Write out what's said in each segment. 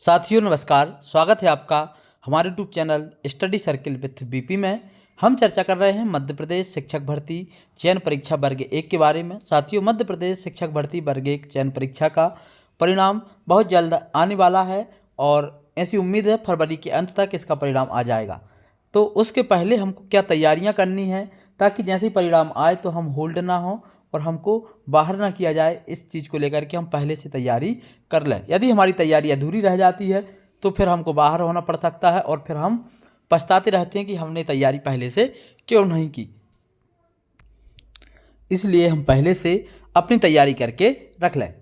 साथियों नमस्कार, स्वागत है आपका हमारे YouTube channel study circle with BP में। हम चर्चा कर रहे हैं मध्य प्रदेश शिक्षक भर्ती चयन परीक्षा वर्ग 1 के बारे में। साथियों, मध्य प्रदेश शिक्षक भर्ती वर्ग 1 चयन परीक्षा का परिणाम बहुत जल्द आने वाला है और ऐसी उम्मीद है फरवरी के अंत तक इसका परिणाम आ जाएगा। तो उसके पहले हमको क्या तैयारियां करनी है ताकि जैसे ही परिणाम आए तो हम होल्ड ना हो और हमको बाहर ना किया जाए, इस चीज़ को लेकर के हम पहले से तैयारी कर लें। यदि हमारी तैयारी अधूरी रह जाती है तो फिर हमको बाहर होना पड़ सकता है और फिर हम पछताते रहते हैं कि हमने तैयारी पहले से क्यों नहीं की। इसलिए हम पहले से अपनी तैयारी करके रख लें।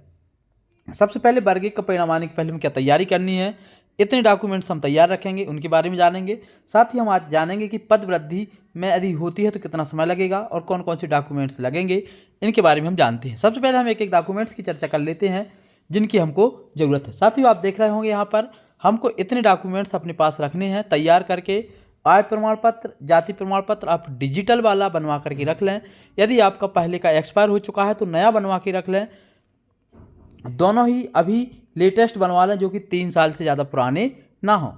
सबसे पहले वर्ग 1 का परिणाम आने के पहले हमें क्या तैयारी करनी है, इतने डॉक्यूमेंट्स हम तैयार रखेंगे, उनके बारे में जानेंगे। साथ ही हम आज जानेंगे कि पद वृद्धि में यदि होती है तो कितना समय लगेगा और कौन कौन से डॉक्यूमेंट्स लगेंगे, इनके बारे में हम जानते हैं। सबसे पहले हम एक एक डॉक्यूमेंट्स की चर्चा कर लेते हैं जिनकी हमको ज़रूरत है। साथियों, आप देख रहे होंगे यहाँ पर हमको इतने डॉक्यूमेंट्स अपने पास रखने हैं तैयार करके। आय प्रमाण पत्र, जाति प्रमाण पत्र आप डिजिटल वाला बनवा करके रख लें। यदि आपका पहले का एक्सपायर हो चुका है तो नया बनवा के रख लें। दोनों ही अभी लेटेस्ट बनवा लें जो कि 3 साल से ज़्यादा पुराने ना हों।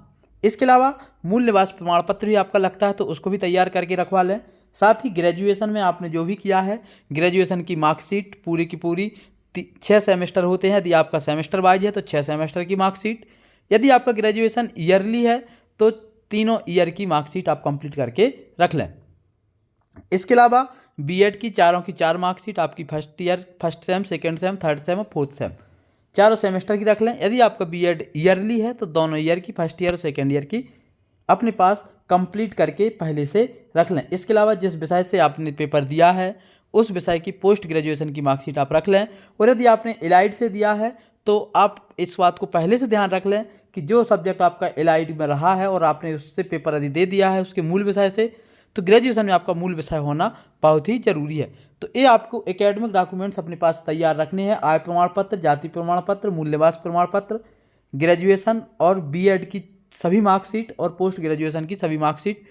इसके अलावा मूल निवास प्रमाण पत्र भी आपका लगता है तो उसको भी तैयार करके रखवा लें। साथ ही ग्रेजुएशन में आपने जो भी किया है, ग्रेजुएशन की मार्कशीट पूरी की पूरी 6 सेमेस्टर होते हैं। यदि आपका सेमेस्टर वाइज है तो 6 सेमेस्टर की मार्कशीट। यदि आपका ग्रेजुएशन ईयरली है तो तीनों ईयर की मार्कशीट आप कंप्लीट करके रख लें। इसके अलावा बीएड की चारों की 4 मार्कशीट आपकी first year, first sem, second same, third same और फोर्थ सेम, चारों सेमेस्टर की रख लें। यदि आपका बीएड ईयरली है तो दोनों ईयर की, फर्स्ट ईयर और सेकेंड ईयर की अपने पास कंप्लीट करके पहले से रख लें। इसके अलावा जिस विषय से आपने पेपर दिया है उस विषय की पोस्ट ग्रेजुएशन की मार्कशीट आप रख लें। और यदि आपने एलाइड से दिया है तो आप इस बात को पहले से ध्यान रख लें कि जो सब्जेक्ट आपका एलाइड में रहा है और आपने उससे पेपर यदि दे दिया है उसके मूल विषय से, तो ग्रेजुएशन में आपका मूल विषय होना बहुत ही ज़रूरी है। तो ये आपको एकेडमिक डॉक्यूमेंट्स अपने पास तैयार रखने हैं। आय प्रमाण पत्र, जाति प्रमाण पत्र, मूल निवास प्रमाण पत्र, ग्रेजुएशन और बीएड की सभी मार्कशीट और पोस्ट ग्रेजुएशन की सभी मार्कशीट।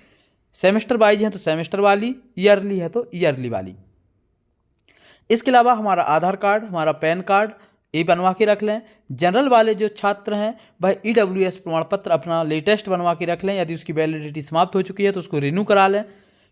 सेमेस्टर वाइज है तो सेमेस्टर वाली, ईयरली है तो ईयरली वाली। इसके अलावा हमारा आधार कार्ड, हमारा पैन कार्ड ये बनवा के रख लें। जनरल वाले जो छात्र हैं वह ईडब्ल्यूएस प्रमाण पत्र अपना लेटेस्ट बनवा के रख लें। यदि उसकी वैलिडिटी समाप्त हो चुकी है तो उसको रिन्यू करा लें,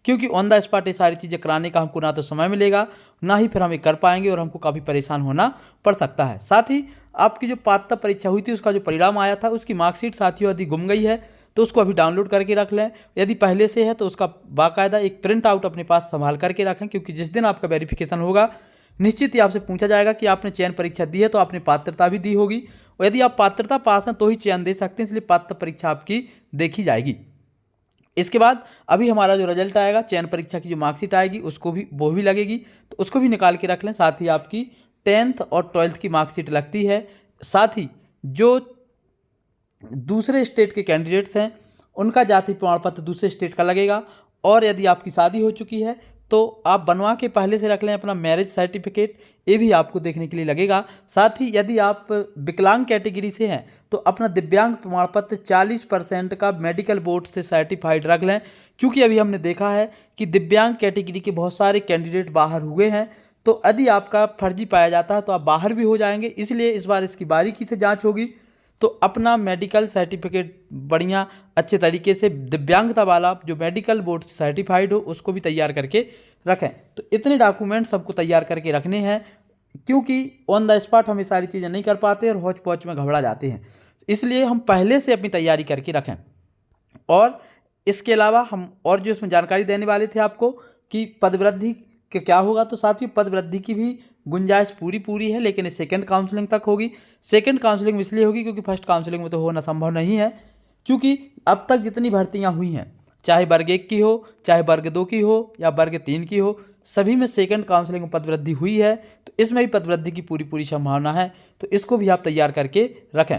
क्योंकि ऑन द स्पॉट ये सारी चीज़ें कराने का हमको ना तो समय मिलेगा ना ही फिर हम ये कर पाएंगे और हमको काफ़ी परेशान होना पड़ सकता है। साथ ही आपकी जो पात्रता परीक्षा हुई थी उसका जो परिणाम आया था उसकी मार्कशीट साथियों यदि गुम गई है तो उसको अभी डाउनलोड करके रख लें। यदि पहले से है तो उसका बाकायदा एक प्रिंट आउट अपने पास संभाल करके रखें, क्योंकि जिस दिन आपका वेरिफिकेशन होगा निश्चित ही आपसे पूछा जाएगा कि आपने चयन परीक्षा दी है तो आपने पात्रता भी दी होगी, और यदि आप पात्रता पास हैं तो ही चयन दे सकते हैं, इसलिए पात्रता परीक्षा आपकी देखी जाएगी। इसके बाद अभी हमारा जो रिजल्ट आएगा, चयन परीक्षा की जो मार्कशीट आएगी उसको भी वो भी लगेगी तो उसको भी निकाल के रख लें। साथ ही आपकी 10th और 12th की मार्कशीट लगती है। साथ ही जो दूसरे स्टेट के कैंडिडेट्स हैं उनका जाति प्रमाण पत्र दूसरे स्टेट का लगेगा। और यदि आपकी शादी हो चुकी है तो आप बनवा के पहले से रख लें अपना मैरिज सर्टिफिकेट, ये भी आपको देखने के लिए लगेगा। साथ ही यदि आप विकलांग कैटेगरी से हैं तो अपना दिव्यांग प्रमाण पत्र 40% का मेडिकल बोर्ड से सर्टिफाइड रख लें, क्योंकि अभी हमने देखा है कि दिव्यांग कैटेगरी के बहुत सारे कैंडिडेट बाहर हुए हैं। तो यदि आपका फर्जी पाया जाता है तो आप बाहर भी हो जाएंगे, इसलिए इस बार इसकी बारीकी से जाँच होगी। तो अपना मेडिकल सर्टिफिकेट बढ़िया अच्छे तरीके से दिव्यांगता वाला जो मेडिकल बोर्ड से सर्टिफाइड हो उसको भी तैयार करके रखें। तो इतने डॉक्यूमेंट्स सबको तैयार करके रखने हैं, क्योंकि ऑन द स्पॉट हम ये सारी चीज़ें नहीं कर पाते और हौच पौच में घबरा जाते हैं, इसलिए हम पहले से अपनी तैयारी करके रखें। और इसके अलावा हम और जो इसमें जानकारी देने वाले थे आपको कि पदवृद्धि कि क्या होगा, तो साथियों पद वृद्धि की भी गुंजाइश पूरी है, लेकिन सेकंड काउंसलिंग तक होगी। सेकंड काउंसलिंग इसलिए होगी क्योंकि फर्स्ट काउंसलिंग में तो होना संभव नहीं है, क्योंकि अब तक जितनी भर्तियां हुई हैं, चाहे वर्ग 1 की हो, चाहे वर्ग 2 की हो या वर्ग 3 की हो, सभी में सेकंड काउंसलिंग में पद वृद्धि हुई है। तो इसमें भी पद वृद्धि की पूरी संभावना है, तो इसको भी आप तैयार करके रखें।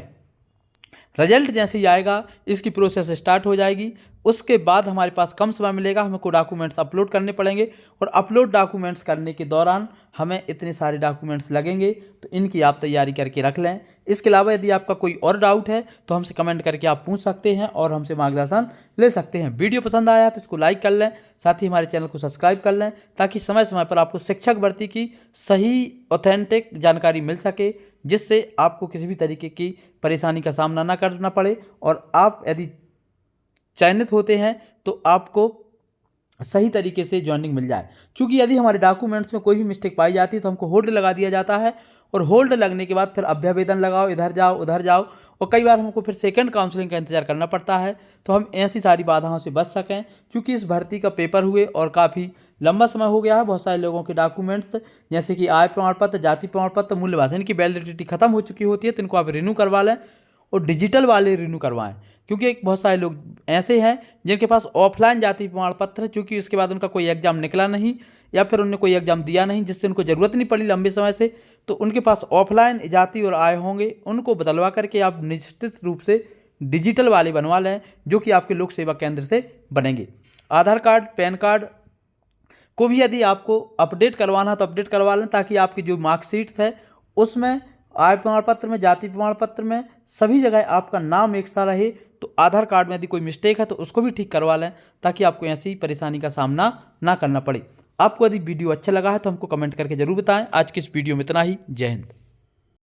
रिजल्ट जैसे ही आएगा इसकी प्रोसेस स्टार्ट हो जाएगी। उसके बाद हमारे पास कम समय मिलेगा, हमको डॉक्यूमेंट्स अपलोड करने पड़ेंगे और अपलोड डॉक्यूमेंट्स करने के दौरान हमें इतने सारे डॉक्यूमेंट्स लगेंगे, तो इनकी आप तैयारी करके रख लें। इसके अलावा यदि आपका कोई और डाउट है तो हमसे कमेंट करके आप पूछ सकते हैं और हमसे मार्गदर्शन ले सकते हैं। वीडियो पसंद आया तो इसको लाइक कर लें, साथ ही हमारे चैनल को सब्सक्राइब कर लें, ताकि समय समय पर आपको शिक्षक भर्ती की सही ऑथेंटिक जानकारी मिल सके, जिससे आपको किसी भी तरीके की परेशानी का सामना ना करना पड़े और आप यदि चयनित होते हैं तो आपको सही तरीके से ज्वाइनिंग मिल जाए। क्योंकि यदि हमारे डॉक्यूमेंट्स में कोई भी मिस्टेक पाई जाती है तो हमको होल्ड लगा दिया जाता है, और होल्ड लगने के बाद फिर अभ्यावेदन लगाओ, इधर जाओ उधर जाओ, और कई बार हमको फिर सेकंड काउंसलिंग का इंतजार करना पड़ता है। तो हम ऐसी सारी बाधाओं से बच सकें, क्योंकि इस भर्ती का पेपर हुए और काफ़ी लंबा समय हो गया है, बहुत सारे लोगों के डॉक्यूमेंट्स जैसे कि आय प्रमाण पत्र, जाति प्रमाण पत्र, मूल्य भाषण, इनकी वैलिडिटी खत्म हो चुकी होती है, तो इनको आप रिन्यू करवा लें और डिजिटल वाले रिन्यू करवाएं। क्योंकि एक बहुत सारे लोग ऐसे हैं जिनके पास ऑफलाइन जाति प्रमाण पत्र है, क्योंकि उसके बाद उनका कोई एग्जाम निकला नहीं या फिर उन्होंने कोई एग्जाम दिया नहीं, जिससे उनको ज़रूरत नहीं पड़ी लंबे समय से, तो उनके पास ऑफलाइन जाति और आय होंगे, उनको बदलवा करके आप निश्चित रूप से डिजिटल वाले बनवा लें, जो कि आपके लोक सेवा केंद्र से बनेंगे। आधार कार्ड, पैन कार्ड को भी यदि आपको अपडेट करवाना है तो अपडेट करवा लें, ताकि आपकी जो मार्कशीट्स है उसमें आय प्रमाण पत्र में, जाति प्रमाण पत्र में, सभी जगह आपका नाम एक सा रहे। तो आधार कार्ड में यदि कोई मिस्टेक है तो उसको भी ठीक करवा लें, ताकि आपको ऐसी परेशानी का सामना ना करना पड़े। आपको यदि वीडियो अच्छा लगा है तो हमको कमेंट करके जरूर बताएं। आज की इस वीडियो में इतना ही। जय हिंद।